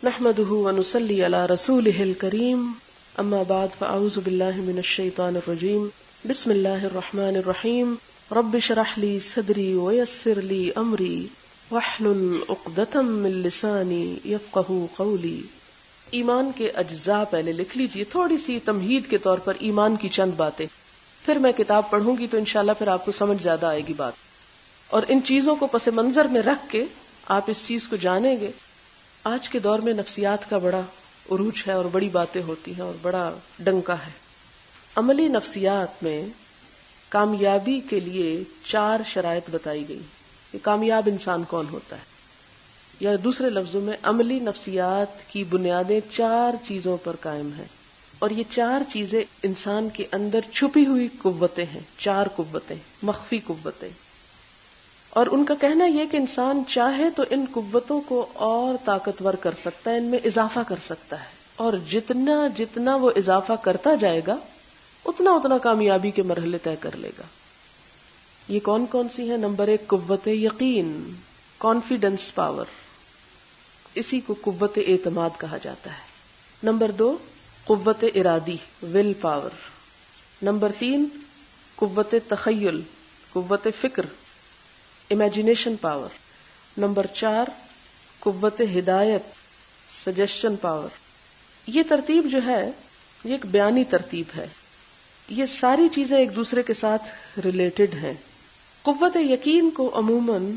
نحمده ونصلي على رسوله الكريم اما بعد فاعوذ بالله من الشيطان الرجيم بسم الله الرحمن الرحيم رب اشرح لي صدري ويسر لي امري واحلل عقدة من لساني يفقهوا قولي. ایمان کے اجزاء پہلے لکھ لیجیے، تھوڑی سی تمہید کے طور پر ایمان کی چند باتیں، پھر میں کتاب پڑھوں گی تو انشاءاللہ پھر آپ کو سمجھ زیادہ آئے گی بات، اور ان چیزوں کو پس منظر میں رکھ کے آپ اس چیز کو جانیں گے. آج کے دور میں نفسیات کا بڑا عروج ہے اور بڑی باتیں ہوتی ہیں اور بڑا ڈنکا ہے. عملی نفسیات میں کامیابی کے لیے 4 شرائط بتائی گئی کہ کامیاب انسان کون ہوتا ہے، یا دوسرے لفظوں میں عملی نفسیات کی بنیادیں 4 چیزوں پر قائم ہیں، اور یہ 4 چیزیں انسان کے اندر چھپی ہوئی قوتیں ہیں، 4 قوتیں، مخفی قوتیں. اور ان کا کہنا یہ کہ انسان چاہے تو ان قوتوں کو اور طاقتور کر سکتا ہے، ان میں اضافہ کر سکتا ہے، اور جتنا جتنا وہ اضافہ کرتا جائے گا اتنا اتنا کامیابی کے مرحلے طے کر لے گا. یہ کون کون سی ہیں؟ نمبر 1 قوت یقین، کانفیڈنس پاور، اسی کو قوت اعتماد کہا جاتا ہے. نمبر 2 قوت ارادی، ول پاور. نمبر 3 قوت تخیل، قوت فکر، امیجنیشن پاور. نمبر 4 قوت ہدایت، سجیشن پاور. یہ ترتیب جو ہے یہ ایک بیانی ترتیب ہے، یہ ساری چیزیں ایک دوسرے کے ساتھ ریلیٹڈ ہیں. قوت یقین کو عموماً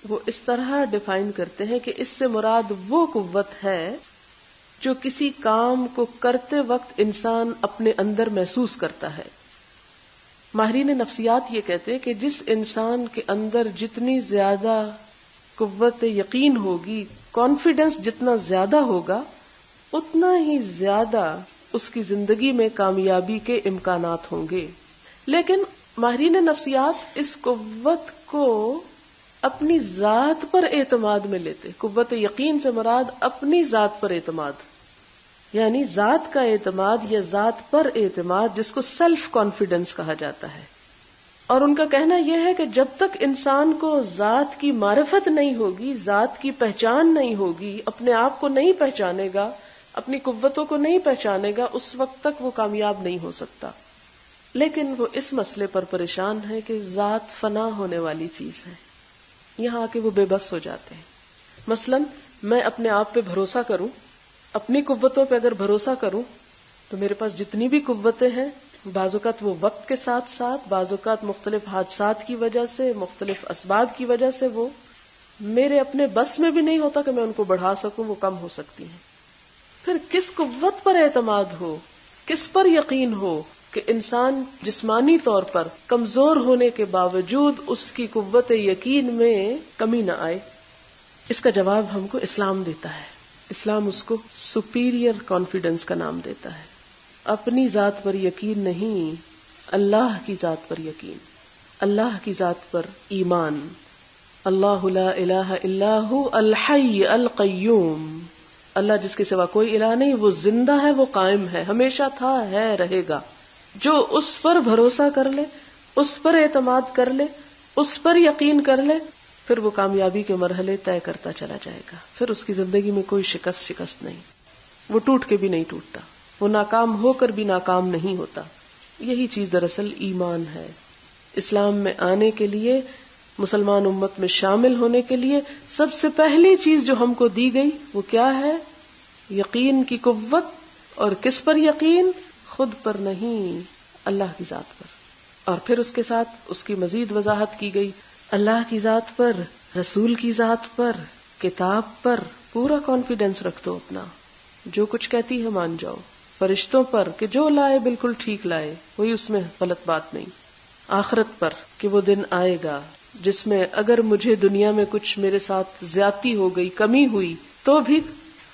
وہ اس طرح ڈیفائن کرتے ہیں کہ اس سے مراد وہ قوت ہے جو کسی کام کو کرتے وقت انسان اپنے اندر محسوس کرتا ہے. ماہرین نفسیات یہ کہتے ہیں کہ جس انسان کے اندر جتنی زیادہ قوت یقین ہوگی، کانفیڈنس جتنا زیادہ ہوگا، اتنا ہی زیادہ اس کی زندگی میں کامیابی کے امکانات ہوں گے. لیکن ماہرین نفسیات اس قوت کو اپنی ذات پر اعتماد میں لیتے. قوت یقین سے مراد اپنی ذات پر اعتماد، یعنی ذات کا اعتماد یا ذات پر اعتماد، جس کو سیلف کانفیڈنس کہا جاتا ہے. اور ان کا کہنا یہ ہے کہ جب تک انسان کو ذات کی معرفت نہیں ہوگی، ذات کی پہچان نہیں ہوگی، اپنے آپ کو نہیں پہچانے گا، اپنی قوتوں کو نہیں پہچانے گا، اس وقت تک وہ کامیاب نہیں ہو سکتا. لیکن وہ اس مسئلے پر پریشان ہے کہ ذات فنا ہونے والی چیز ہے. یہاں آ کے وہ بے بس ہو جاتے ہیں. مثلا میں اپنے آپ پہ بھروسہ کروں، اپنی قوتوں پہ اگر بھروسہ کروں تو میرے پاس جتنی بھی قوتیں ہیں، بعض اوقات وہ وقت کے ساتھ ساتھ، بعض اوقات مختلف حادثات کی وجہ سے، مختلف اسباب کی وجہ سے وہ میرے اپنے بس میں بھی نہیں ہوتا کہ میں ان کو بڑھا سکوں، وہ کم ہو سکتی ہیں. پھر کس قوت پر اعتماد ہو، کس پر یقین ہو کہ انسان جسمانی طور پر کمزور ہونے کے باوجود اس کی قوت یقین میں کمی نہ آئے؟ اس کا جواب ہم کو اسلام دیتا ہے. اسلام اس کو سپیریئر کانفیڈنس کا نام دیتا ہے. اپنی ذات پر یقین نہیں، اللہ کی ذات پر یقین، اللہ کی ذات پر ایمان. اللہ لا الہ الا ہو الحی القیوم. اللہ جس کے سوا کوئی الہ نہیں، وہ زندہ ہے، وہ قائم ہے، ہمیشہ تھا، ہے، رہے گا. جو اس پر بھروسہ کر لے، اس پر اعتماد کر لے، اس پر یقین کر لے، پھر وہ کامیابی کے مرحلے طے کرتا چلا جائے گا. پھر اس کی زندگی میں کوئی شکست نہیں، وہ ٹوٹ کے بھی نہیں ٹوٹتا، وہ ناکام ہو کر بھی ناکام نہیں ہوتا. یہی چیز دراصل ایمان ہے. اسلام میں آنے کے لیے، مسلمان امت میں شامل ہونے کے لیے سب سے پہلی چیز جو ہم کو دی گئی وہ کیا ہے؟ یقین کی قوت. اور کس پر یقین؟ خود پر نہیں، اللہ کی ذات پر. اور پھر اس کے ساتھ اس کی مزید وضاحت کی گئی، اللہ کی ذات پر، رسول کی ذات پر، کتاب پر پورا کانفیڈنس رکھ دو اپنا، جو کچھ کہتی ہے مان جاؤ. فرشتوں پر کہ جو لائے بالکل ٹھیک لائے، کوئی اس میں غلط بات نہیں. آخرت پر کہ وہ دن آئے گا جس میں اگر مجھے دنیا میں کچھ میرے ساتھ زیادتی ہو گئی، کمی ہوئی، تو بھی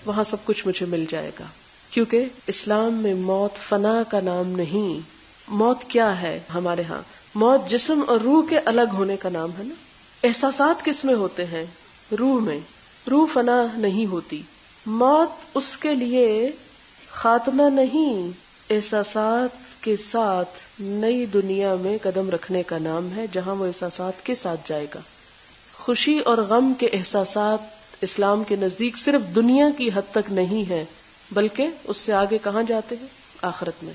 وہاں سب کچھ مجھے مل جائے گا. کیونکہ اسلام میں موت فنا کا نام نہیں. موت کیا ہے ہمارے ہاں؟ موت جسم اور روح کے الگ ہونے کا نام ہے نا. احساسات کس میں ہوتے ہیں؟ روح میں. روح فنا نہیں ہوتی. موت اس کے لیے خاتمہ نہیں، احساسات کے ساتھ نئی دنیا میں قدم رکھنے کا نام ہے، جہاں وہ احساسات کے ساتھ جائے گا. خوشی اور غم کے احساسات اسلام کے نزدیک صرف دنیا کی حد تک نہیں ہے، بلکہ اس سے آگے کہاں جاتے ہیں؟ آخرت میں.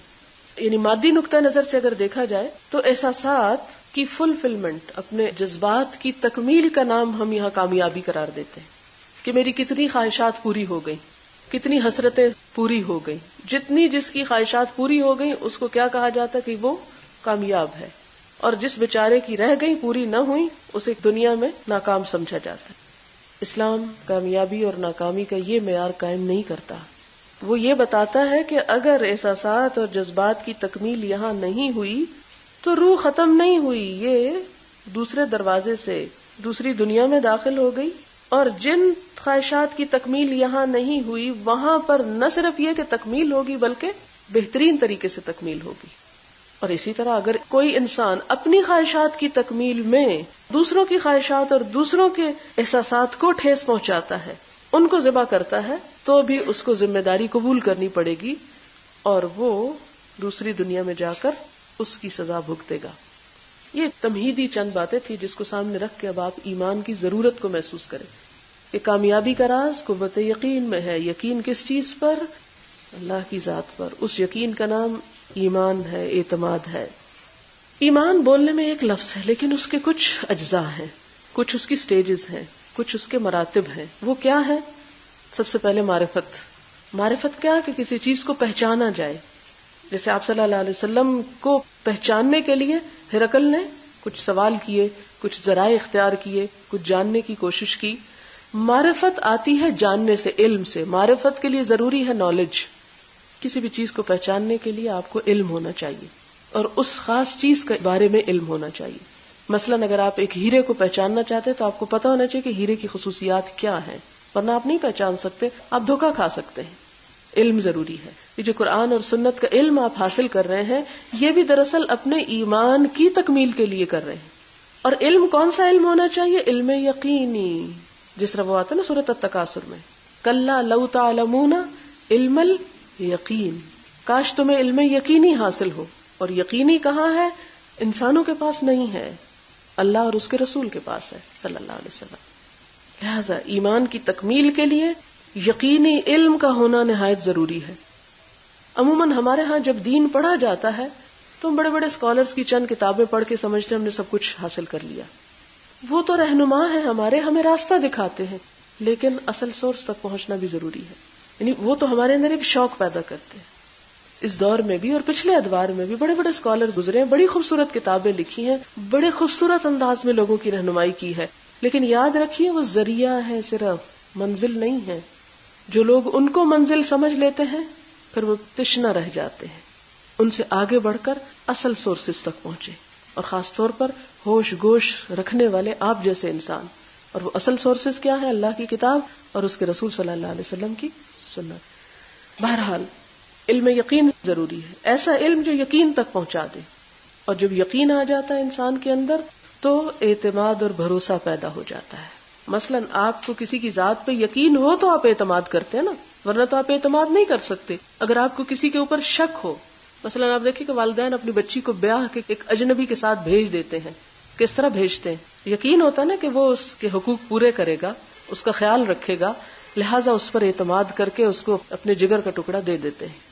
یعنی مادی نقطہ نظر سے اگر دیکھا جائے تو احساسات کی فلفلمنٹ، اپنے جذبات کی تکمیل کا نام ہم یہاں کامیابی قرار دیتے ہیں کہ میری کتنی خواہشات پوری ہو گئی، کتنی حسرتیں پوری ہو گئی. جتنی جس کی خواہشات پوری ہو گئی اس کو کیا کہا جاتا ہے کہ وہ کامیاب ہے، اور جس بیچارے کی رہ گئی، پوری نہ ہوئی، اسے دنیا میں ناکام سمجھا جاتا ہے. اسلام کامیابی اور ناکامی کا یہ معیار قائم نہیں کرتا. وہ یہ بتاتا ہے کہ اگر احساسات اور جذبات کی تکمیل یہاں نہیں ہوئی تو روح ختم نہیں ہوئی، یہ دوسرے دروازے سے دوسری دنیا میں داخل ہو گئی. اور جن خواہشات کی تکمیل یہاں نہیں ہوئی وہاں پر نہ صرف یہ کہ تکمیل ہوگی بلکہ بہترین طریقے سے تکمیل ہوگی. اور اسی طرح اگر کوئی انسان اپنی خواہشات کی تکمیل میں دوسروں کی خواہشات اور دوسروں کے احساسات کو ٹھیس پہنچاتا ہے، ان کو ذبح کرتا ہے، تو بھی اس کو ذمہ داری قبول کرنی پڑے گی اور وہ دوسری دنیا میں جا کر اس کی سزا بھگتے گا. یہ تمہیدی چند باتیں تھی جس کو سامنے رکھ کے اب آپ ایمان کی ضرورت کو محسوس کریں کہ کامیابی کا راز قوت یقین میں ہے. یقین کس چیز پر؟ اللہ کی ذات پر. اس یقین کا نام ایمان ہے، اعتماد ہے. ایمان بولنے میں ایک لفظ ہے لیکن اس کے کچھ اجزاء ہیں، کچھ اس کی سٹیجز ہیں، کچھ اس کے مراتب ہیں. وہ کیا ہے؟ سب سے پہلے معرفت. معرفت کیا کہ کسی چیز کو پہچانا جائے. جیسے آپ صلی اللہ علیہ وسلم کو پہچاننے کے لیے ہرقل نے کچھ سوال کیے، کچھ ذرائع اختیار کیے، کچھ جاننے کی کوشش کی. معرفت آتی ہے جاننے سے، علم سے. معرفت کے لیے ضروری ہے نالج. کسی بھی چیز کو پہچاننے کے لیے آپ کو علم ہونا چاہیے اور اس خاص چیز کے بارے میں علم ہونا چاہیے. مثلاً اگر آپ ایک ہیرے کو پہچاننا چاہتے ہیں تو آپ کو پتا ہونا چاہیے کہ ہیرے کی خصوصیات کیا ہیں، ورنہ آپ نہیں پہچان سکتے، آپ دھوکہ کھا سکتے ہیں. علم ضروری ہے. یہ جو قرآن اور سنت کا علم آپ حاصل کر رہے ہیں یہ بھی دراصل اپنے ایمان کی تکمیل کے لیے کر رہے ہیں. اور علم کون سا علم ہونا چاہیے؟ علم یقینی. جس طرح وہ آتا ہے نا سورۃ التکاثر میں، کلا لو تعلمون علم الیقین، کاش تمہیں علم یقینی حاصل ہو. اور یقینی کہاں ہے؟ انسانوں کے پاس نہیں ہے، اللہ اور اس کے رسول کے پاس ہے صلی اللہ علیہ وسلم. لہذا ایمان کی تکمیل کے لیے یقینی علم کا ہونا نہایت ضروری ہے. عموماً ہمارے ہاں جب دین پڑھا جاتا ہے تو ہم بڑے بڑے اسکالرز کی چند کتابیں پڑھ کے سمجھتے ہیں ہم نے سب کچھ حاصل کر لیا. وہ تو رہنما ہیں ہمارے، ہمیں راستہ دکھاتے ہیں، لیکن اصل سورس تک پہنچنا بھی ضروری ہے. یعنی وہ تو ہمارے اندر ایک شوق پیدا کرتے ہیں. اس دور میں بھی اور پچھلے ادوار میں بھی بڑے بڑے اسکالر گزرے ہیں، بڑی خوبصورت کتابیں لکھی ہیں، بڑے خوبصورت انداز میں لوگوں کی رہنمائی کی ہے. لیکن یاد رکھیے وہ ذریعہ ہے، صرف منزل نہیں ہے. جو لوگ ان کو منزل سمجھ لیتے ہیں پھر وہ تشنا رہ جاتے ہیں. ان سے آگے بڑھ کر اصل سورسز تک پہنچے، اور خاص طور پر ہوش گوش رکھنے والے آپ جیسے انسان. اور وہ اصل سورسز کیا ہے؟ اللہ کی کتاب اور اس کے رسول صلی اللہ علیہ وسلم کی سنت. بہرحال علم یقین ضروری ہے، ایسا علم جو یقین تک پہنچا دے. اور جب یقین آ جاتا ہے انسان کے اندر تو اعتماد اور بھروسہ پیدا ہو جاتا ہے. مثلاً آپ کو کسی کی ذات پہ یقین ہو تو آپ اعتماد کرتے ہیں نا، ورنہ تو آپ اعتماد نہیں کر سکتے. اگر آپ کو کسی کے اوپر شک ہو، مثلاً آپ دیکھیں کہ والدین اپنی بچی کو بیاہ کے ایک اجنبی کے ساتھ بھیج دیتے ہیں. کس طرح بھیجتے ہیں؟ یقین ہوتا ہے نا کہ وہ اس کے حقوق پورے کرے گا، اس کا خیال رکھے گا، لہٰذا اس پر اعتماد کر کے اس کو اپنے جگر کا ٹکڑا دے دیتے ہیں.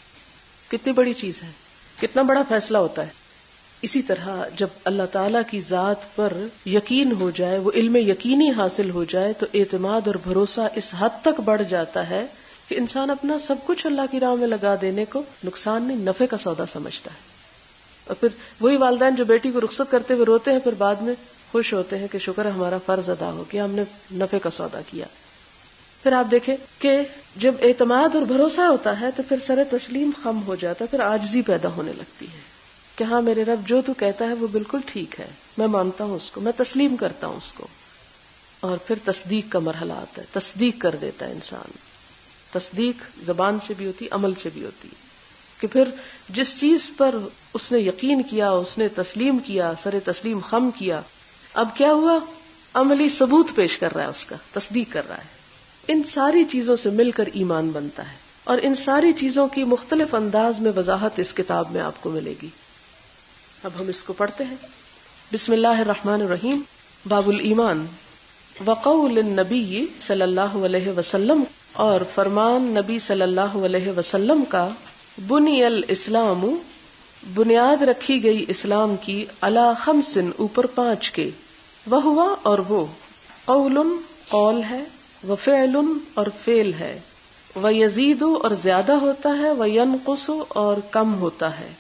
کتنی بڑی چیز ہے، کتنا بڑا فیصلہ ہوتا ہے. اسی طرح جب اللہ تعالیٰ کی ذات پر یقین ہو جائے، وہ علم یقینی حاصل ہو جائے تو اعتماد اور بھروسہ اس حد تک بڑھ جاتا ہے کہ انسان اپنا سب کچھ اللہ کی راہ میں لگا دینے کو نقصان نہیں، نفع کا سودا سمجھتا ہے. اور پھر وہی والدین جو بیٹی کو رخصت کرتے ہوئے روتے ہیں پھر بعد میں خوش ہوتے ہیں کہ شکر ہے ہمارا فرض ادا ہو گیا، ہم نے نفع کا سودا کیا. پھر آپ دیکھیں کہ جب اعتماد اور بھروسہ ہوتا ہے تو پھر سر تسلیم خم ہو جاتا ہے، پھر عاجزی پیدا ہونے لگتی ہے کہ ہاں میرے رب جو تو کہتا ہے وہ بالکل ٹھیک ہے، میں مانتا ہوں اس کو، میں تسلیم کرتا ہوں اس کو. اور پھر تصدیق کا مرحلہ آتا ہے، تصدیق کر دیتا ہے انسان. تصدیق زبان سے بھی ہوتی، عمل سے بھی ہوتی، کہ پھر جس چیز پر اس نے یقین کیا، اس نے تسلیم کیا، سر تسلیم خم کیا، اب کیا ہوا؟ عملی ثبوت پیش کر رہا ہے، اس کا تصدیق کر رہا ہے. ان ساری چیزوں سے مل کر ایمان بنتا ہے، اور ان ساری چیزوں کی مختلف انداز میں وضاحت اس کتاب میں آپ کو ملے گی. اب ہم اس کو پڑھتے ہیں. بسم اللہ الرحمن الرحیم. باب الایمان. وقول النبی صلی اللہ علیہ وسلم، اور فرمان نبی صلی اللہ علیہ وسلم کا، بنی الاسلام، بنیاد رکھی گئی اسلام کی، علی خمس، اوپر 5 کے، وہوا، اور وہ، قول، قول ہے، وفعل، اور فعل ہے، ویزید، اور زیادہ ہوتا ہے، وینقص، اور کم ہوتا ہے۔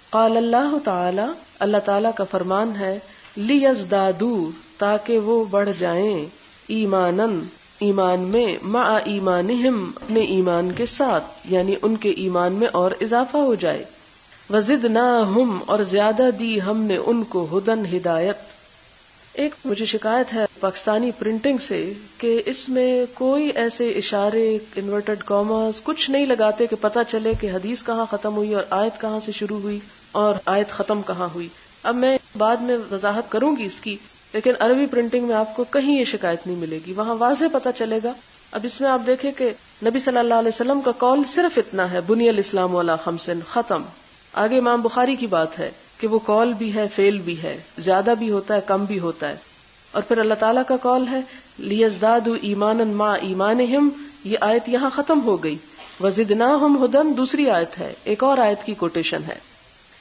قال اللہ تعالی، اللہ تعالی کا فرمان ہے، لیزدادوا، تاکہ وہ بڑھ جائیں، ایمانن، ایمان میں، مع ایمانہم، اپنے ایمان کے ساتھ، یعنی ان کے ایمان میں اور اضافہ ہو جائے، وزدناہم، اور زیادہ دی ہم نے ان کو، ہدن، ہدایت۔ ایک مجھے شکایت ہے پاکستانی پرنٹنگ سے کہ اس میں کوئی ایسے اشارے، انورٹڈ کاماز کچھ نہیں لگاتے کہ پتہ چلے کہ حدیث کہاں ختم ہوئی اور آیت کہاں سے شروع ہوئی اور آیت ختم کہاں ہوئی۔ اب میں بعد میں وضاحت کروں گی اس کی، لیکن عربی پرنٹنگ میں آپ کو کہیں یہ شکایت نہیں ملے گی، وہاں واضح پتہ چلے گا۔ اب اس میں آپ دیکھیں کہ نبی صلی اللہ علیہ وسلم کا قول صرف اتنا ہے، بنی الاسلام علی خمس، ختم۔ آگے امام بخاری کی بات ہے کہ وہ قول بھی ہے، فعل بھی ہے، زیادہ بھی ہوتا ہے، کم بھی ہوتا ہے۔ اور پھر اللہ تعالیٰ کا قول ہے، لیزدادوا ایمانا مع ایمانہم، یہ آیت یہاں ختم ہو گئی۔ وزدناہم ہدن دوسری آیت ہے، ایک اور آیت کی کوٹیشن ہے،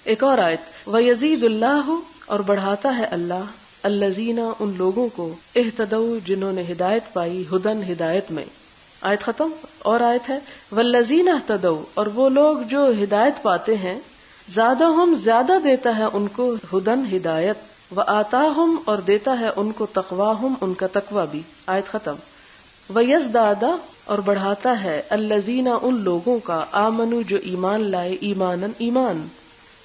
ایک اور آیت، ویزید اللہ، اور بڑھاتا ہے اللہ، الذین، ان لوگوں کو، اہتدوا، جنہوں نے ہدایت پائی، ہدن، ہدایت میں۔ آیت ختم، اور آیت ہے، والذین اہتدوا، اور وہ لوگ جو ہدایت پاتے ہیں، زادہم، زیادہ دیتا ہے ان کو، ہدن، ہدایت، وآتاہم، اور دیتا ہے ان کو، تقواہم، ان کا تقوی بھی۔ آیت ختم۔ ویزداد، اور بڑھاتا ہے، الذین، ان لوگوں کا، آمنوا، جو ایمان لائے، ایمانن، ایمان۔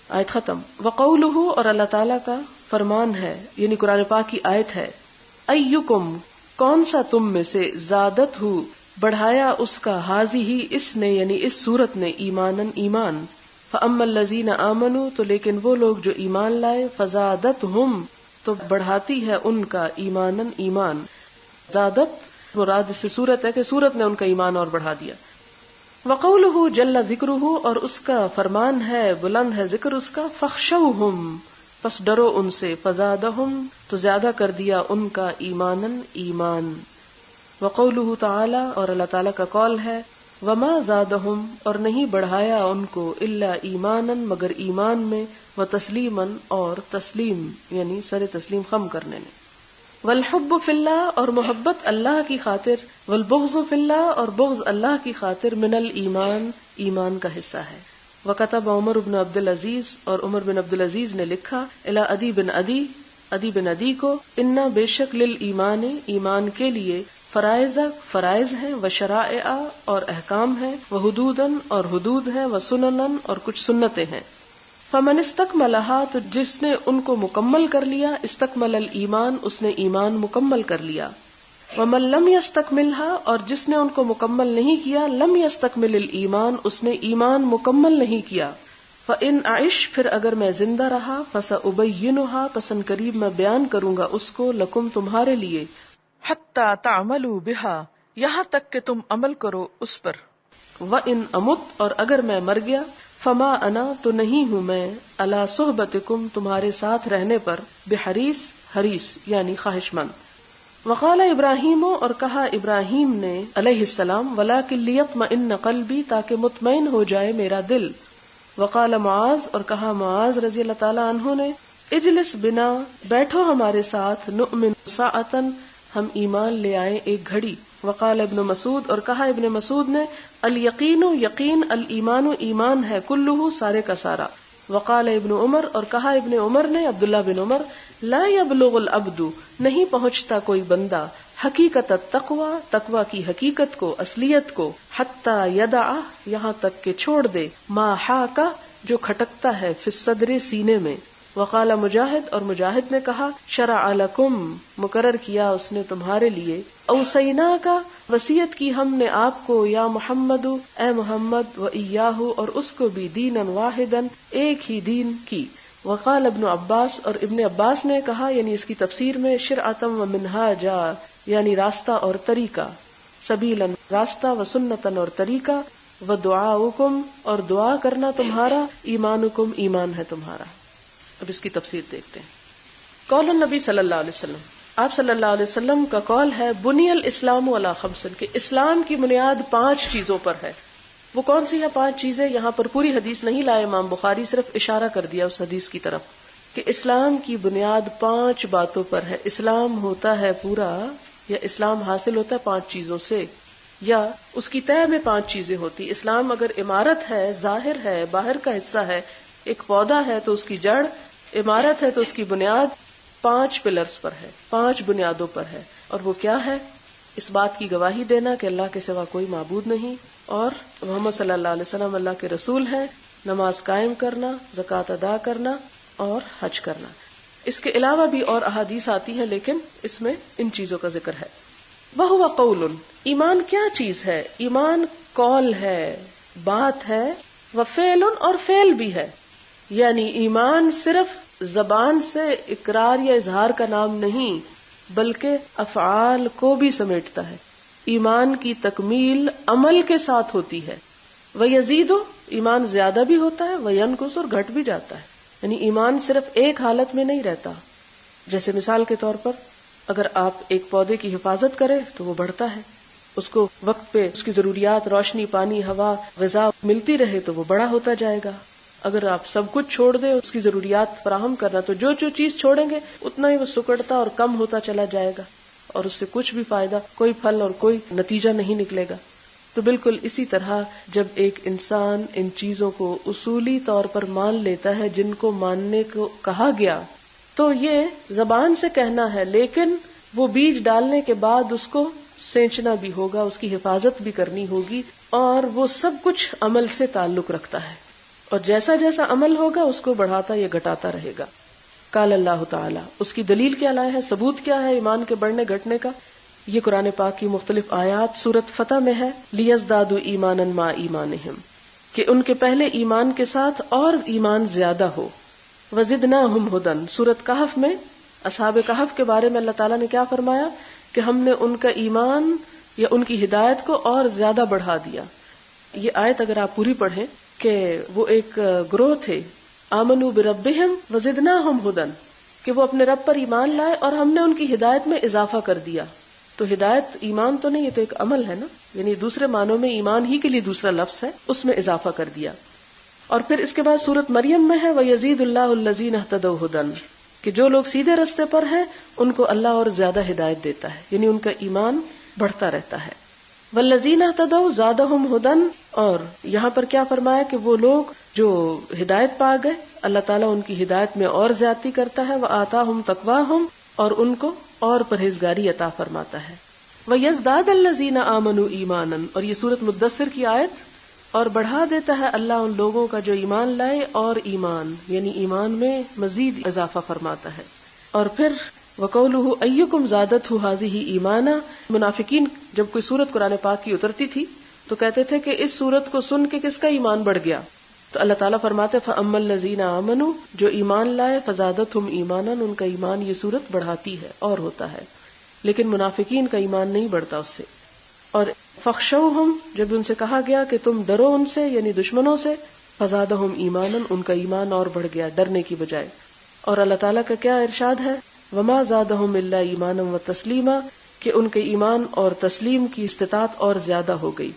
آیت ختم۔ وقولہ، اور اللہ تعالیٰ کا فرمان ہے، یعنی قرآن پاک کی آیت ہے، ایکم، کون سا تم میں سے، زادت ہو، بڑھایا اس کا، حاضی ہی، اس نے، یعنی اس صورت نے، ایمانن، ایمان۔ فَأَمَّا الَّذِينَ آمَنُوا، تو لیکن وہ لوگ جو ایمان لائے، فَزَادَتْهُمْ، تو بڑھاتی ہے ان کا، ایمانن، ایمان۔ زادت مراد اس سے صورت ہے کہ صورت نے ان کا ایمان اور بڑھا دیا۔ وَقَوْلُهُ جَلَّ ذِكْرُهُ، اور اس کا فرمان ہے، بلند ہے ذکر اس کا، فَاخْشَوْهُمْ، پس ڈرو ان سے، فَزَادَهُمْ، تو زیادہ کر دیا ان کا، ایمانن، ایمان۔ وَقَوْلُهُ تعالی، اور اللہ تعالیٰ کا قول ہے، وما زادہم، اور نہیں بڑھایا ان کو، الا ایمانن، مگر ایمان میں، وتسلیمن، اور تسلیم، یعنی سر تسلیم خم کرنے میں، والحب فی اللہ، اور محبت اللہ کی خاطر، والبغض فی اللہ، اور بغض اللہ کی خاطر، من الایمان، ایمان کا حصہ ہے۔ وکتب عمر بن عبد العزیز، اور عمر بن عبد العزیز نے لکھا، الی عدی بن عدی، عدی بن عدی کو، انا، بے شک، للایمان، ایمان کے لیے، فرائض، فرائض ہیں، وشرائع، اور احکام ہیں، وحدودن، اور حدود ہیں، وسننن، اور کچھ سنتیں ہیں۔ فمن استکملہا، تو جس نے ان کو مکمل کر لیا، استکمل الایمان، اس نے ایمان مکمل کر لیا۔ ومن لم یستکملہا، اور جس نے ان کو مکمل نہیں کیا، لم یستکمل الایمان، اس نے ایمان مکمل نہیں کیا۔ فإن أعش، پھر اگر میں زندہ رہا، فسأبینھا، پس ان قریب میں بیان کروں گا اس کو، لکم، تمہارے لیے، حتی تعملوا بہا، یہاں تک کہ تم عمل کرو اس پر۔ وإن أمت، اور اگر میں مر گیا، فما انا، تو نہیں ہوں میں، علی صحبتکم، تمہارے ساتھ رہنے پر، بحریص، حریص، یعنی خواہش مند۔ وقال ابراہیم، اور کہا ابراہیم نے علیہ السلام، ولکن لیطمئن قلبی، تاکہ مطمئن ہو جائے میرا دل۔ وقال معاذ، اور کہا معاذ رضی اللہ تعالی عنہ نے، اجلس بنا، بیٹھو ہمارے ساتھ، نؤمن ساعتن، ہم ایمان لے آئیں ایک گھڑی۔ وقال ابن مسعود، اور کہا ابن مسعود نے، الیقین، یقین، الایمان، ایمان ہے، کلہ، سارے کا سارا۔ وقال ابن عمر، اور کہا ابن عمر نے، عبداللہ بن عمر، لا یبلغ العبد، نہیں پہنچتا کوئی بندہ، حقیقت التقوی، تقوی کی حقیقت کو، اصلیت کو، حتی یدع، یہاں تک کہ چھوڑ دے، ما حاک، جو کھٹکتا ہے، فی الصدر، سینے میں۔ وقال مجاہد، اور مجاہد نے کہا، شرع لکم، مقرر کیا اس نے تمہارے لیے، اوصینا کا، وصیت کی ہم نے آپ کو، یا محمد، اے محمد، و ایاہ، اور اس کو بھی، دینا واحدا، ایک ہی دین کی۔ وقال ابن عباس، اور ابن عباس نے کہا، یعنی اس کی تفسیر میں، شرعتم و منہاجا، یعنی راستہ اور طریقہ، سبیلاً، راستہ، و سنتاً، اور طریقہ، و دعاؤکم، اور دعا کرنا تمہارا، ایمانکم، ایمان ہے تمہارا۔ اب اس کی تفسیر دیکھتے ہیں۔ قول النبی صلی اللہ علیہ وسلم، آپ صلی اللہ علیہ وسلم کا قول ہے بنی الاسلام علی خمس، کہ اسلام کی بنیاد 5 چیزوں پر ہے. وہ کون سی ہے 5 چیزیں؟ یہاں پر پوری حدیث نہیں لائے امام بخاری، صرف اشارہ کر دیا اس حدیث کی طرف کہ اسلام کی بنیاد 5 باتوں پر ہے. اسلام ہوتا ہے پورا، یا اسلام حاصل ہوتا ہے 5 چیزوں سے، یا اس کی طے میں 5 چیزیں ہوتی. اسلام اگر عمارت ہے، ظاہر ہے، باہر کا حصہ ہے، ایک پودا ہے تو اس کی جڑ، عمارت ہے تو اس کی بنیاد 5 پلرز پر ہے، 5 بنیادوں پر ہے. اور وہ کیا ہے؟ اس بات کی گواہی دینا کہ اللہ کے سوا کوئی معبود نہیں اور محمد صلی اللہ علیہ وسلم اللہ کے رسول ہیں، نماز قائم کرنا، زکوٰۃ ادا کرنا اور حج کرنا. اس کے علاوہ بھی اور احادیث آتی ہیں لیکن اس میں ان چیزوں کا ذکر ہے. وَهُوَ قَوْلٌ، ایمان کیا چیز ہے؟ ایمان قول ہے، بات ہے، وَفِعْلٌ، اور فعل بھی ہے. یعنی ایمان صرف زبان سے اقرار یا اظہار کا نام نہیں بلکہ افعال کو بھی سمیٹتا ہے. ایمان کی تکمیل عمل کے ساتھ ہوتی ہے. وَيَزِيدُ، ایمان زیادہ بھی ہوتا ہے، وَيَنْقُصُ، اور گھٹ بھی جاتا ہے. یعنی ایمان صرف ایک حالت میں نہیں رہتا. جیسے مثال کے طور پر اگر آپ ایک پودے کی حفاظت کریں تو وہ بڑھتا ہے، اس کو وقت پہ اس کی ضروریات روشنی، پانی، ہوا، غذا ملتی رہے تو وہ بڑا ہوتا جائے گا. اگر آپ سب کچھ چھوڑ دیں اس کی ضروریات فراہم کرنا، تو جو چیز چھوڑیں گے اتنا ہی وہ سکڑتا اور کم ہوتا چلا جائے گا اور اس سے کچھ بھی فائدہ، کوئی پھل اور کوئی نتیجہ نہیں نکلے گا. تو بالکل اسی طرح جب ایک انسان ان چیزوں کو اصولی طور پر مان لیتا ہے جن کو ماننے کو کہا گیا، تو یہ زبان سے کہنا ہے لیکن وہ بیج ڈالنے کے بعد اس کو سینچنا بھی ہوگا، اس کی حفاظت بھی کرنی ہوگی، اور وہ سب کچھ عمل سے تعلق رکھتا ہے، اور جیسا جیسا عمل ہوگا اس کو بڑھاتا یا گھٹاتا رہے گا. قال اللہ تعالی، اس کی دلیل کیا لائے ہے، ثبوت کیا ہے ایمان کے بڑھنے گھٹنے کا؟ یہ قرآن پاک کی مختلف آیات سورۃ فتح میں ہے. لیزدادوا ایمانا مع ایمانہم، کہ ان کے پہلے ایمان کے ساتھ اور ایمان زیادہ ہو. وزدناہم ھدی، سورۃ کہف میں اصحاب کہف کے بارے میں اللہ تعالیٰ نے کیا فرمایا کہ ہم نے ان کا ایمان یا ان کی ہدایت کو اور زیادہ بڑھا دیا. یہ آیت اگر آپ پوری پڑھیں کہ وہ ایک گروہ تھے، آمنوا بربہم وزدناہم ھدی، کہ وہ اپنے رب پر ایمان لائے اور ہم نے ان کی ہدایت میں اضافہ کر دیا. تو ہدایت ایمان تو نہیں، یہ تو ایک عمل ہے نا، یعنی دوسرے معنوں میں ایمان ہی کے لیے دوسرا لفظ ہے، اس میں اضافہ کر دیا. اور پھر اس کے بعد سورۃ مریم میں ہے وَيَزِيدُ اللَّهُ الَّذِينَ اهْتَدَوْا هُدًى، کہ جو لوگ سیدھے رستے پر ہیں ان کو اللہ اور زیادہ ہدایت دیتا ہے، یعنی ان کا ایمان بڑھتا رہتا ہے. وَالَّذِينَ اهْتَدَوْا زَادَهُمْ هُدًى، اور یہاں پر کیا فرمایا کہ وہ لوگ جو ہدایت پا گئے اللہ تعالیٰ ان کی ہدایت میں اور زیادتی کرتا ہے. وَآتَاهُمْ تَقْوَاهُمْ، اور ان کو اور پرہیزگاری عطا فرماتا ہے. وَيَزْدَادَ الَّذِينَ آمَنُوا ایمانا، اور یہ سورۃ مدثر کی آیت، اور بڑھا دیتا ہے اللہ ان لوگوں کا جو ایمان لائے اور ایمان، یعنی ایمان میں مزید اضافہ فرماتا ہے. اور پھر وَقَوْلُهُ أَيُّكُمْ زَادَتْهُ هَذِهِ ایمانا، منافقین جب کوئی سورت قرآن پاک کی اترتی تھی تو کہتے تھے کہ اس سورت کو سن کے کس کا ایمان بڑھ گیا؟ تو اللہ تعالیٰ فرماتے فَأَمَّا الَّذِينَ آمَنُوا، جو ایمان لائے، فَزَادَتْهُمْ ایمانا، ان کا ایمان یہ سورت بڑھاتی ہے اور ہوتا ہے. لیکن منافقین کا ایمان نہیں بڑھتا اس سے. اور فَخْشَوْهُمْ، جب ان سے کہا گیا کہ تم ڈرو ان سے، یعنی دشمنوں سے، فَزَادَهُمْ ایمانا، ان کا ایمان اور بڑھ گیا ڈرنے کی بجائے. اور اللہ تعالیٰ کا کیا ارشاد ہے وَمَا زَادَهُمْ إِلَّا إِيمَانًا وَتَسْلِيمًا، کہ ان کے ایمان اور تسلیم کی استطاعت اور زیادہ ہو گئی.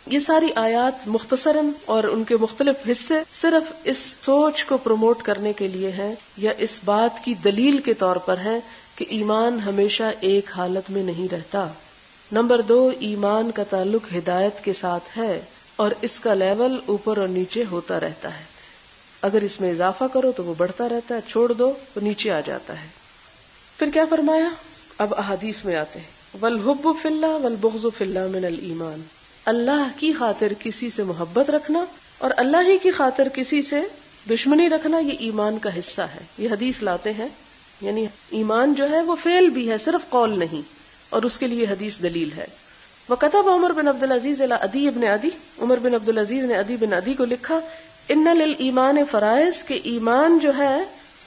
یہ ساری آیات مختصراً اور ان کے مختلف حصے صرف اس سوچ کو پروموٹ کرنے کے لیے ہیں یا اس بات کی دلیل کے طور پر ہیں کہ ایمان ہمیشہ ایک حالت میں نہیں رہتا. نمبر 2، ایمان کا تعلق ہدایت کے ساتھ ہے اور اس کا لیول اوپر اور نیچے ہوتا رہتا ہے. اگر اس میں اضافہ کرو تو وہ بڑھتا رہتا ہے، چھوڑ دو تو نیچے آ جاتا ہے. پھر کیا فرمایا؟ اب احادیث میں آتے ہیں. وَالْحُبُّ فِي اللَّهِ وَالْبُغْضُ فِي اللَّهِ مِنَ الْإِيمَانِ، اللہ کی خاطر کسی سے محبت رکھنا اور اللہ ہی کی خاطر کسی سے دشمنی رکھنا یہ ایمان کا حصہ ہے. یہ حدیث لاتے ہیں، یعنی ایمان جو ہے وہ فعل بھی ہے، صرف قول نہیں، اور اس کے لیے حدیث دلیل ہے. وَكَتَبَ عمر بن عبد العزیز إلى عدی بن عدی، عمر بن عبد العزیز نے عدی بن عدی کو لکھا ان للایمان فرائض، کہ ایمان جو ہے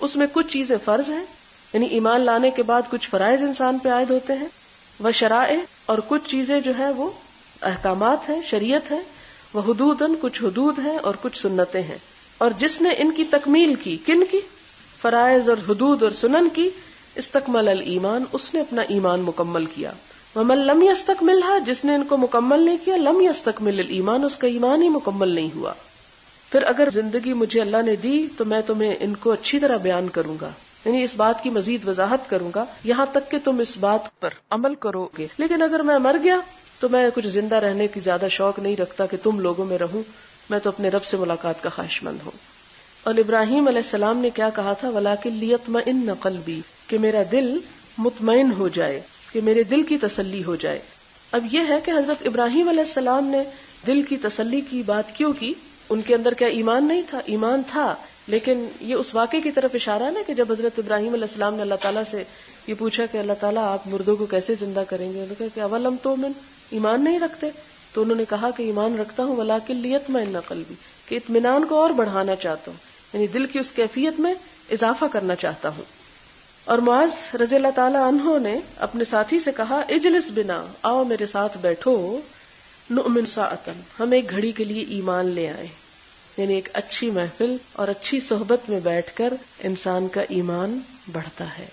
اس میں کچھ چیزیں فرض ہیں، یعنی ایمان لانے کے بعد کچھ فرائض انسان پہ عائد ہوتے ہیں. وشرائع، اور کچھ چیزیں جو ہیں وہ احکامات ہیں، شریعت ہے. وحدودن، کچھ حدود ہیں اور کچھ سنتیں ہیں. اور جس نے ان کی تکمیل کی، کن کی؟ فرائض اور حدود اور سنن کی، استکمل الایمان، اس نے اپنا ایمان مکمل کیا. ومن لم یستکملھا، جس نے ان کو مکمل نہیں کیا، لم یستکمل الایمان، اس کا ایمان ہی مکمل نہیں ہوا. پھر اگر زندگی مجھے اللہ نے دی تو میں تمہیں ان کو اچھی طرح بیان کروں گا، یعنی اس بات کی مزید وضاحت کروں گا یہاں تک کہ تم اس بات پر عمل کرو گے. لیکن اگر میں مر گیا تو میں کچھ زندہ رہنے کی زیادہ شوق نہیں رکھتا کہ تم لوگوں میں رہوں، میں تو اپنے رب سے ملاقات کا خواہش مند ہوں. اور ابراہیم علیہ السلام نے کیا کہا تھا؟ وَلَٰكِن لِيَطْمَئِنَّ قَلْبِي، کہ میرا دل مطمئن ہو جائے، کہ میرے دل کی تسلی ہو جائے. اب یہ ہے کہ حضرت ابراہیم علیہ السلام نے دل کی تسلی کی بات کیوں کی؟ ان کے اندر کیا ایمان نہیں تھا؟ ایمان تھا، لیکن یہ اس واقعے کی طرف اشارہ ہے نا کہ جب حضرت ابراہیم علیہ السلام نے اللہ تعالیٰ سے یہ پوچھا کہ اللہ تعالیٰ آپ مردوں کو کیسے زندہ کریں گے، انہوں نے کہا کہ اولم تؤمن، ایمان نہیں رکھتے؟ تو انہوں نے کہا کہ ایمان رکھتا ہوں، ولیکن لیطمئن قلبی، کہ اطمینان کو اور بڑھانا چاہتا ہوں، یعنی دل کی اس کیفیت میں اضافہ کرنا چاہتا ہوں. اور معاذ رضی اللہ تعالیٰ عنہ نے اپنے ساتھی سے کہا اجلس بنا، آؤ میرے ساتھ بیٹھو، نؤمن ساعتن، ہم ایک گھڑی کے لیے ایمان لے آئے. یعنی ایک اچھی محفل اور اچھی صحبت میں بیٹھ کر انسان کا ایمان بڑھتا ہے.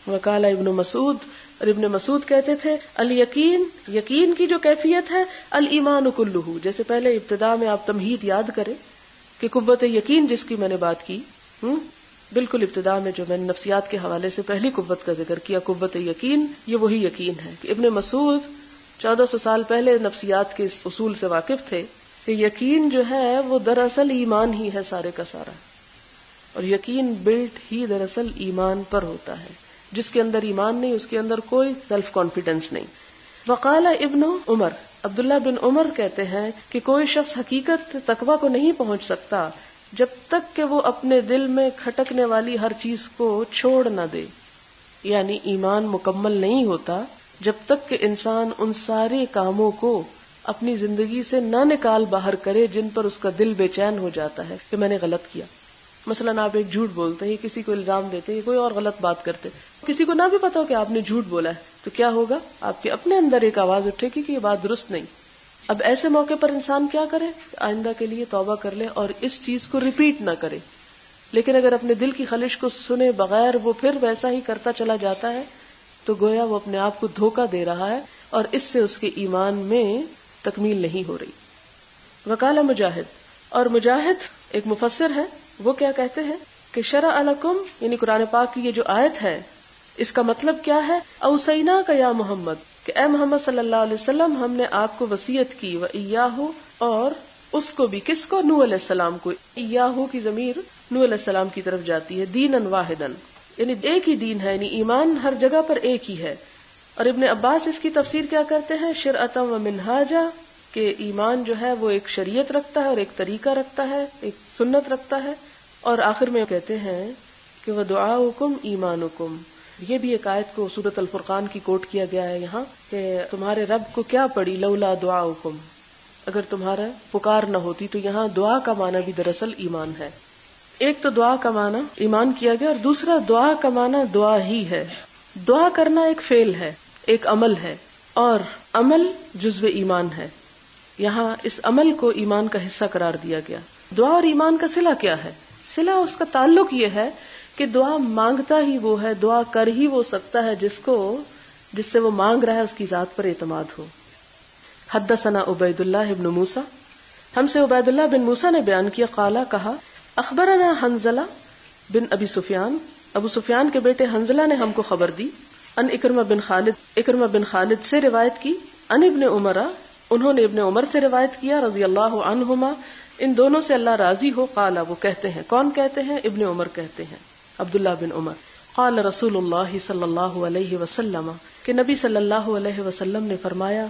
وقال ابن مسعود، اور ابن مسعود کہتے تھے الیقین، یقین کی جو کیفیت ہے، الایمان کلہ، جیسے پہلے ابتدا میں آپ تمہید یاد کریں کہ قوت یقین جس کی میں نے بات کی، بالکل ابتدا میں جو میں نے نفسیات کے حوالے سے پہلی قوت کا ذکر کیا، قوت یقین، یہ وہی یقین ہے کہ ابن مسعود 1400 سال پہلے نفسیات کے اس اصول سے واقف تھے کہ یقین جو ہے وہ دراصل ایمان ہی ہے سارے کا سارا، اور یقین بلٹ ہی دراصل ایمان پر ہوتا ہے. جس کے اندر ایمان نہیں اس کے اندر کوئی سیلف کانفیڈنس نہیں. وقال ابن عمر، عبداللہ بن عمر کہتے ہیں کہ کوئی شخص حقیقت تقویٰ کو نہیں پہنچ سکتا جب تک کہ وہ اپنے دل میں کھٹکنے والی ہر چیز کو چھوڑ نہ دے. یعنی ایمان مکمل نہیں ہوتا جب تک کہ انسان ان سارے کاموں کو اپنی زندگی سے نہ نکال باہر کرے جن پر اس کا دل بے چین ہو جاتا ہے کہ میں نے غلط کیا. مثلاً آپ ایک جھوٹ بولتے ہیں، کسی کو الزام دیتے ہیں، کوئی اور غلط بات کرتے، کسی کو نہ بھی پتا ہو کہ آپ نے جھوٹ بولا ہے، تو کیا ہوگا؟ آپ کے اپنے اندر ایک آواز اٹھے گی کہ یہ بات درست نہیں. اب ایسے موقع پر انسان کیا کرے؟ آئندہ کے لیے توبہ کر لے اور اس چیز کو ریپیٹ نہ کرے. لیکن اگر اپنے دل کی خلش کو سنے بغیر وہ پھر ویسا ہی کرتا چلا جاتا ہے تو گویا وہ اپنے آپ کو دھوکہ دے رہا ہے اور اس سے اس کے ایمان میں تکمیل نہیں ہو رہی. وقال مجاہد، اور مجاہد ایک مفسر ہے، وہ کیا کہتے ہیں کہ شرع لکم، یعنی قرآن پاک کی یہ جو آیت ہے اس کا مطلب کیا ہے؟ اوصینا کا یا محمد، کہ اے محمد صلی اللہ علیہ وسلم ہم نے آپ کو وصیت کی، وإیاہ، اور اس کو بھی، کس کو؟ نوح علیہ السلام کو. ایاہ کی ضمیر نوح علیہ السلام کی طرف جاتی ہے. دیناً واحداً، یعنی ایک ہی دین ہے، یعنی ایمان ہر جگہ پر ایک ہی ہے. اور ابن عباس اس کی تفسیر کیا کرتے ہیں؟ شرعۃ و منہاجا، کہ ایمان جو ہے وہ ایک شریعت رکھتا ہے اور ایک طریقہ رکھتا ہے، ایک سنت رکھتا ہے. اور آخر میں کہتے ہیں کہ وَدُعَاؤُكُمْ ایمانُكُمْ، یہ بھی ایک آیت کو سورۃ الفرقان کی کوٹ کیا گیا ہے یہاں کہ تمہارے رب کو کیا پڑی، لولا دعاؤکم، اگر تمہارا پکار نہ ہوتی. تو یہاں دعا کا معنی بھی دراصل ایمان ہے. ایک تو دعا کا معنی ایمان کیا گیا، اور دوسرا دعا کا معنی دعا ہی ہے. دعا کرنا ایک فعل ہے، ایک عمل ہے، اور عمل جزو ایمان ہے. یہاں اس عمل کو ایمان کا حصہ قرار دیا گیا. دعا اور ایمان کا صلہ کیا ہے؟ صلہ، اس کا تعلق یہ ہے کہ دعا مانگتا ہی وہ ہے، دعا کر ہی وہ سکتا ہے جس سے وہ مانگ رہا ہے اس کی ذات پر اعتماد ہو. حدثنا عبید اللہ بن موسیٰ، ہم سے عبید اللہ بن موسیٰ نے بیان کیا، قالا کہا، اخبرنا حنظلہ بن ابی سفیان، ابو سفیان کے بیٹے حنظلہ نے ہم کو خبر دی، ان اکرمہ بن خالد سے روایت کی، ان ابن عمر، انہوں نے ابن عمر سے روایت کیا رضی اللہ عنہما، ان دونوں سے اللہ راضی ہو. قالا، وہ کہتے ہیں، کون کہتے ہیں؟ ابن عمر کہتے ہیں، عبداللہ بن عمر. قال رسول اللہ صلی اللہ علیہ وسلم، کہ نبی صلی اللہ علیہ وسلم نے فرمایا،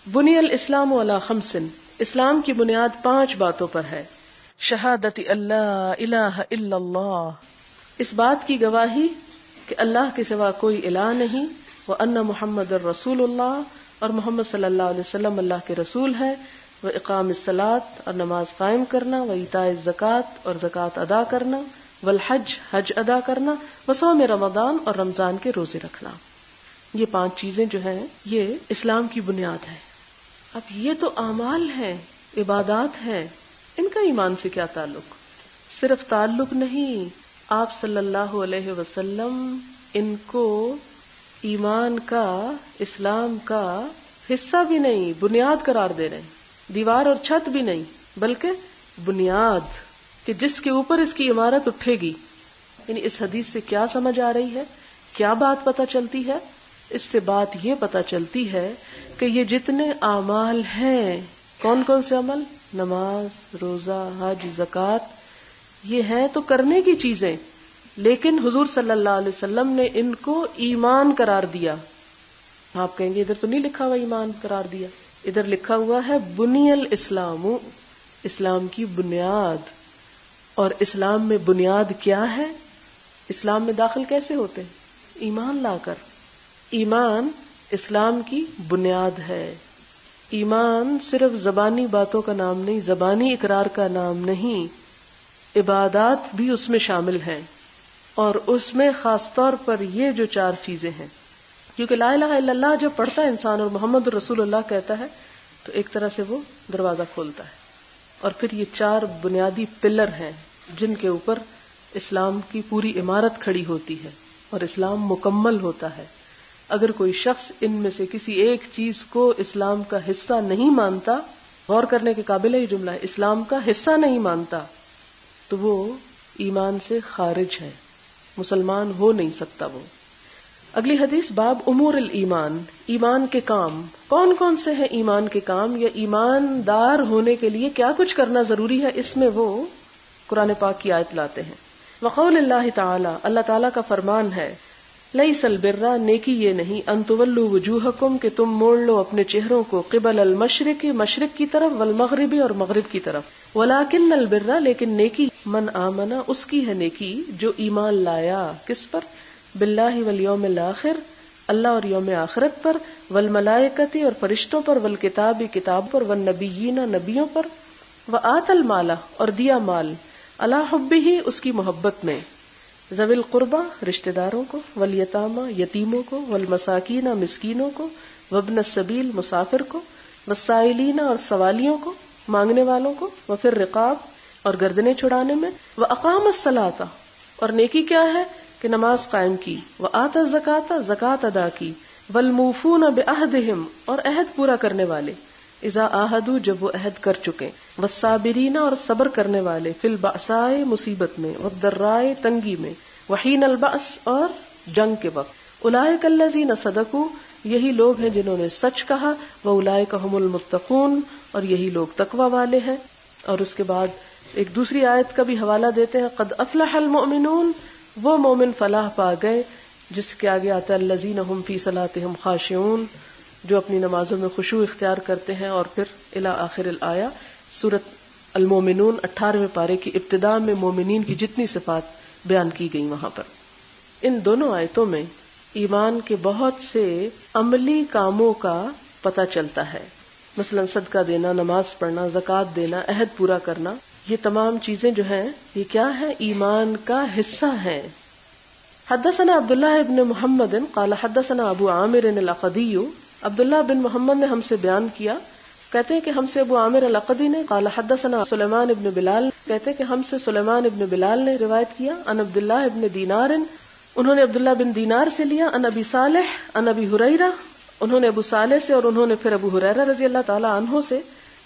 بنی الاسلام علی خمس، اسلام کی بنیاد 5 باتوں پر ہے. شہادت اللہ الہ الا اللہ، اس بات کی گواہی کہ اللہ کے سوا کوئی الہ نہیں، وان محمد الرسول اللہ، اور محمد صلی اللہ علیہ وسلم اللہ کے رسول ہے، واقام الصلاۃ، اور نماز قائم کرنا، وایتاء الزکوٰۃ، اور زکوٰۃ ادا کرنا، والحج، حج ادا کرنا، وصوم رمضان، اور رمضان کے روزے رکھنا. یہ 5 چیزیں جو ہیں یہ اسلام کی بنیاد ہے. اب یہ تو اعمال ہیں، عبادات ہیں، ان کا ایمان سے کیا تعلق؟ صرف تعلق نہیں، آپ صلی اللہ علیہ وسلم ان کو ایمان کا، اسلام کا حصہ بھی نہیں، بنیاد قرار دے رہے ہیں، دیوار اور چھت بھی نہیں بلکہ بنیاد، کہ جس کے اوپر اس کی عمارت اٹھے گی. یعنی اس حدیث سے کیا سمجھ آ رہی ہے، کیا بات پتہ چلتی ہے؟ اس سے بات یہ پتہ چلتی ہے کہ یہ جتنے اعمال ہیں، کون کون سے عمل، نماز، روزہ، حج، زکوٰۃ، یہ ہیں تو کرنے کی چیزیں، لیکن حضور صلی اللہ علیہ وسلم نے ان کو ایمان قرار دیا. آپ کہیں گے ادھر تو نہیں لکھا ہوا ایمان قرار دیا، ادھر لکھا ہوا ہے بنی الاسلام، اسلام کی بنیاد. اور اسلام میں بنیاد کیا ہے؟ اسلام میں داخل کیسے ہوتے ہیں؟ ایمان لا کر. ایمان اسلام کی بنیاد ہے. ایمان صرف زبانی باتوں کا نام نہیں، زبانی اقرار کا نام نہیں، عبادات بھی اس میں شامل ہیں. اور اس میں خاص طور پر یہ جو 4 چیزیں ہیں، کیونکہ لا الہ الا اللہ جب پڑھتا ہے انسان اور محمد رسول اللہ کہتا ہے تو ایک طرح سے وہ دروازہ کھولتا ہے. اور پھر یہ 4 بنیادی پلر ہیں جن کے اوپر اسلام کی پوری عمارت کھڑی ہوتی ہے اور اسلام مکمل ہوتا ہے. اگر کوئی شخص ان میں سے کسی ایک چیز کو اسلام کا حصہ نہیں مانتا، غور کرنے کے قابل ہے یہ جملہ ہے، اسلام کا حصہ نہیں مانتا تو وہ ایمان سے خارج ہے، مسلمان ہو نہیں سکتا وہ. اگلی حدیث باب امور الایمان، ایمان کے کام. کون کون سے ہیں ایمان کے کام، یا ایماندار ہونے کے لیے کیا کچھ کرنا ضروری ہے، اس میں وہ قرآن پاک کی آیت لاتے ہیں. وقول اللہ تعالی، اللہ تعالیٰ کا فرمان ہے، لیس البر، نیکی یہ نہیں، ان تولوا وجوہکم، کہ تم موڑ لو اپنے چہروں کو، قبل المشرق، مشرق کی طرف، والمغرب، اور مغرب کی طرف، ولکن البر، لیکن نیکی، من آمن، اس کی ہے نیکی جو ایمان لایا، کس پر، باللہ والیوم الآخر، اللہ اور یوم آخرت پر، والملائکۃ، اور فرشتوں پر، والکتاب، کتاب پر، والنبیین، نبیوں پر، وآت المال، اور دیا مال، علی حبہ، اس کی محبت میں، ذوی القربہ، رشتہ داروں کو، والیتامى، یتیموں کو، والمساکین، مسکینوں کو، وابن السبیل، مسافر کو، والسائلین، اور سوالیوں کو، مانگنے والوں کو، وفی الرقاب، اور گردنیں چھڑانے میں، واقام الصلاۃ، اور نیکی کیا ہے کہ نماز قائم کی، وآت الزکاۃ، زکوٰۃ ادا کی، والموفون بعہدہم، اور عہد پورا کرنے والے، اذا عاہدوا، جب وہ عہد کر چکے، والصابرین، اور صبر کرنے والے، فی البأساء، مصیبت میں، والضراء، تنگی میں، وحین البأس، اور جنگ کے وقت، اولئک الذین صدقوا، یہی لوگ ہیں جنہوں نے سچ کہا، واولئک هم المتقون، اور یہی لوگ تقوی والے ہیں. اور اس کے بعد ایک دوسری آیت کا بھی حوالہ دیتے ہیں، قد افلح المؤمنون، وہ مومن فلاح پا گئے، جس کے آگے آتا ہے الذین هم فی صلاتہم خاشعون، جو اپنی نمازوں میں خشوع اختیار کرتے ہیں. اور پھر الی آخر الآیہ، سورۃ المومنون 18ویں پارے کی ابتداء میں مومنین کی جتنی صفات بیان کی گئی وہاں پر. ان دونوں آیتوں میں ایمان کے بہت سے عملی کاموں کا پتہ چلتا ہے، مثلا صدقہ دینا، نماز پڑھنا، زکوٰۃ دینا، عہد پورا کرنا، یہ تمام چیزیں جو ہیں یہ کیا ہے، ایمان کا حصہ ہیں. حدثنا عبداللہ ابن محمد قال حدثنا ابو عامر العقدی، عبداللہ بن محمد نے ہم سے بیان کیا، کہتے ہیں کہ ہم سے ابو عامر العقدی نے، قال حدثنا سلیمان ابن بلال، کہتے ہیں کہ ہم سے سلیمان ابن بلال نے روایت کیا، ان عبداللہ ابن دینار، انہوں نے عبداللہ بن دینار سے لیا، ان ابی صالح، ان ابی ہریرہ، انہوں نے ابو صالح سے، اور انہوں نے پھر ابو ہریرہ رضی اللہ تعالی عنہ سے،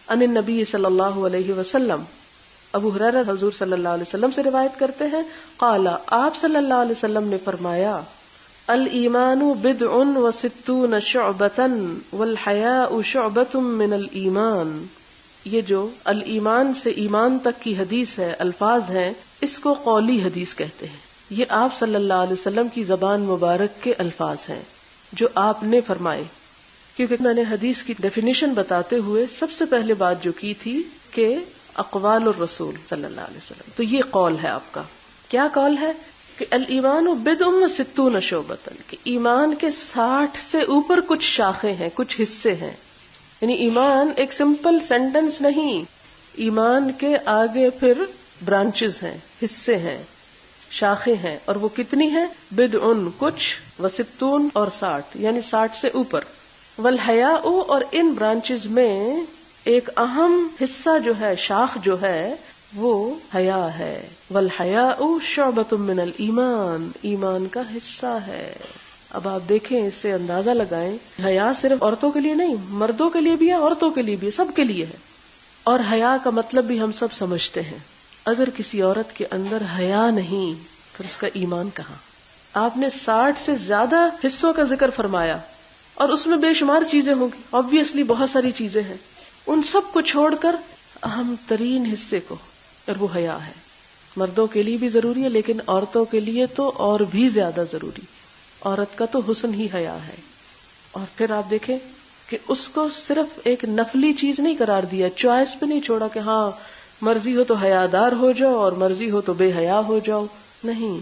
ان النبی صلی اللہ علیہ وسلم، ابو ہریرہ حضور صلی اللہ علیہ وسلم سے روایت کرتے ہیں، قال، آپ صلی اللہ علیہ وسلم نے فرمایا، الایمان بدع وستون شعبۃ والحیاء شعبۃ من الایمان. یہ جو الایمان سے ایمان تک کی حدیث ہے، الفاظ ہیں، اس کو قولی حدیث کہتے ہیں. یہ آپ صلی اللہ علیہ وسلم کی زبان مبارک کے الفاظ ہیں جو آپ نے فرمائے. کیونکہ میں نے حدیث کی ڈیفینیشن بتاتے ہوئے سب سے پہلے بات جو کی تھی کہ اقوال الرسول صلی اللہ علیہ وسلم، تو یہ قول ہے آپ کا. کیا قول ہے؟ کہ الایمان بدع وستون شعبۃ، کہ ایمان کے 60 سے اوپر کچھ شاخیں ہیں، کچھ حصے ہیں. یعنی ایمان ایک سمپل سینٹنس نہیں، ایمان کے آگے پھر برانچز ہیں، حصے ہیں، شاخیں ہیں. اور وہ کتنی ہیں؟ بدع کچھ، وستون اور 60، یعنی 60 سے اوپر. والحیاء، اور ان برانچز میں ایک اہم حصہ جو ہے، شاخ جو ہے، وہ حیا ہے. والحیاء شعبۃ من الایمان، ایمان کا حصہ ہے. اب آپ دیکھیں، اس سے اندازہ لگائیں، حیا صرف عورتوں کے لیے نہیں، مردوں کے لیے بھی ہے، عورتوں کے لیے بھی ہے، سب کے لیے ہے. اور حیا کا مطلب بھی ہم سب سمجھتے ہیں. اگر کسی عورت کے اندر حیا نہیں پھر اس کا ایمان کہاں؟ آپ نے 60 سے زیادہ حصوں کا ذکر فرمایا اور اس میں بے شمار چیزیں ہوں گی، آبویسلی بہت ساری چیزیں ہیں. ان سب کو چھوڑ کر اہم ترین حصے کو، اور وہ حیا ہے. مردوں کے لیے بھی ضروری ہے لیکن عورتوں کے لیے تو اور بھی زیادہ ضروری. عورت کا تو حسن ہی حیا ہے. اور پھر آپ دیکھیں کہ اس کو صرف ایک نفلی چیز نہیں قرار دیا، چوائس پہ نہیں چھوڑا کہ ہاں مرضی ہو تو حیادار ہو جاؤ اور مرضی ہو تو بے حیا ہو جاؤ. نہیں،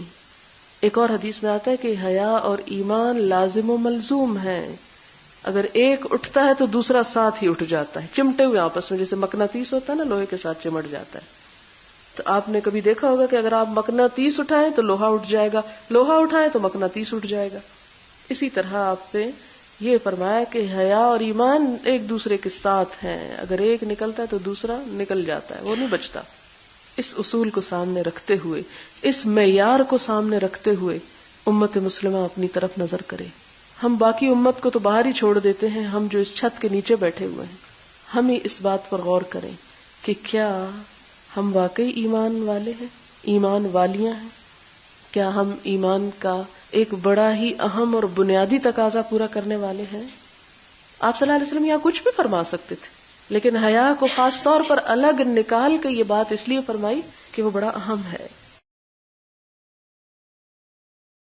ایک اور حدیث میں آتا ہے کہ حیا اور ایمان لازم و ملزوم ہے. اگر ایک اٹھتا ہے تو دوسرا ساتھ ہی اٹھ جاتا ہے، چمٹے ہوئے آپس میں، جیسے مقناطیس ہوتا ہے نا، لوہے کے ساتھ چمٹ جاتا ہے. تو آپ نے کبھی دیکھا ہوگا کہ اگر آپ مقناطیس اٹھائیں تو لوہا اٹھ جائے گا، لوہا اٹھائیں تو مقناطیس اٹھ جائے گا. اسی طرح آپ نے یہ فرمایا کہ حیا اور ایمان ایک دوسرے کے ساتھ ہیں، اگر ایک نکلتا ہے تو دوسرا نکل جاتا ہے، وہ نہیں بچتا. اس اصول کو سامنے رکھتے ہوئے، اس معیار کو سامنے رکھتے ہوئے امت مسلمہ اپنی طرف نظر کرے. ہم باقی امت کو تو باہر ہی چھوڑ دیتے ہیں، ہم جو اس چھت کے نیچے بیٹھے ہوئے ہیں، ہم ہی اس بات پر غور کریں کہ کیا ہم واقعی ایمان والے ہیں، ایمان والیاں ہیں؟ کیا ہم ایمان کا ایک بڑا ہی اہم اور بنیادی تقاضا پورا کرنے والے ہیں؟ آپ صلی اللہ علیہ وسلم یہاں کچھ بھی فرما سکتے تھے، لیکن حیا کو خاص طور پر الگ نکال کے یہ بات اس لیے فرمائی کہ وہ بڑا اہم ہے.